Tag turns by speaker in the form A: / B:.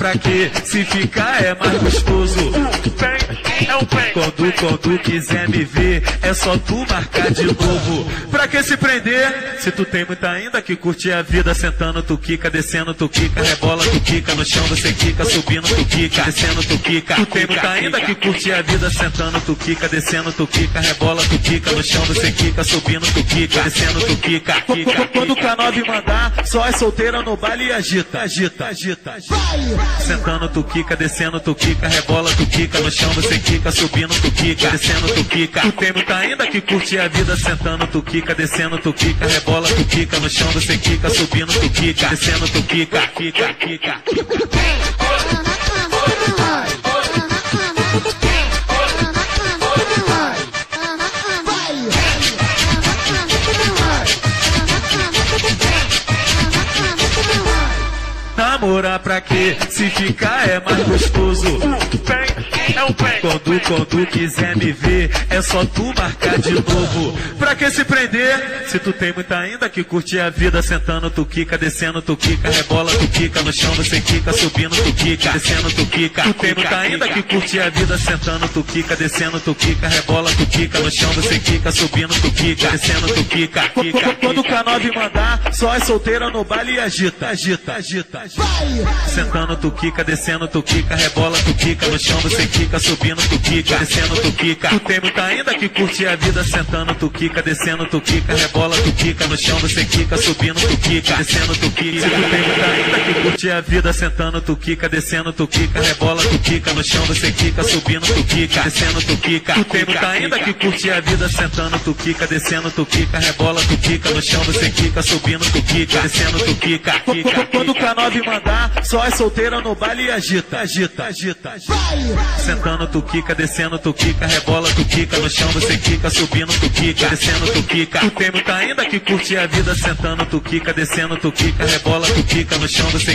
A: pra quê? Se ficar é mais gostoso. Vem, é o bem. Quando quiser me ver, é só tu marcar de novo. Pra que se prender? Se tu tem muita ainda que curte a vida. Sentando tu quica, descendo tu quica, rebola tu quica, no chão você quica, subindo tu quica, descendo tu quica. Tu tem muita ainda que curte a vida. Sentando tu quica, descendo tu quica, rebola tu quica, no chão você quica, subindo tu quica, descendo tu quica. Quando o K9 mandar, só é solteira no baile e agita, agita, agita, agita. Sentando tu quica, descendo tu quica, rebola tu quica, no chão você quica, subindo tu quica, descendo tu quica. Tu tem muita ainda que curte a vida. Sentando tu quica, descendo tu quica, rebola tu quica, no chão você quica, subindo tu quica, descendo tu quica, quica, quica. Namorar pra quê? Se ficar é mais gostoso. Vem, é o bem. Quando quiser me ver, é só tu marcar de novo. Pra que se prender? Se tu tem muita ainda que curte a vida. Sentando tu quica, descendo tu quica, rebola tu quica, no chão você quica, subindo tu quica, descendo tu quica. Tu tem muita ainda que curte a vida. Sentando tu quica, descendo tu quica, rebola tu quica, no chão você quica, subindo tu quica, descendo tu quica. Quando o K9 mandar, só é solteira no baile e agita, agita, agita, agita. Sentando tu quica, descendo tu quica, rebola tu quica, no chão você quica, subindo tu quica, descendo tu quica. Tu tem muita ainda que curte a vida. Sentando tu quica, descendo tu quica, rebola tu quica, no chão você quica, subindo tu quica, descendo tu quica. Tu tem muita ainda que curte a vida. Sentando tu quica, descendo tu quica, rebola tu quica, no chão você quica, subindo tu quica, descendo tu quica. Tu tem muita ainda que curte a vida. Sentando tu quica, descendo tu quica, rebola tu quica, no chão você quica, subindo tu quica, descendo tu quica. Quando o K9 mandar, só é solteira no baile e agita, agita, agita, agita. Sentando tu quica, descendo tu quica, rebola tu quica, no chão você quica, subindo tu quica, descendo tu quica. Tu tem muita ainda que curte a vida. Sentando tu quica, descendo tu quica, rebola tu quica, no chão você quica.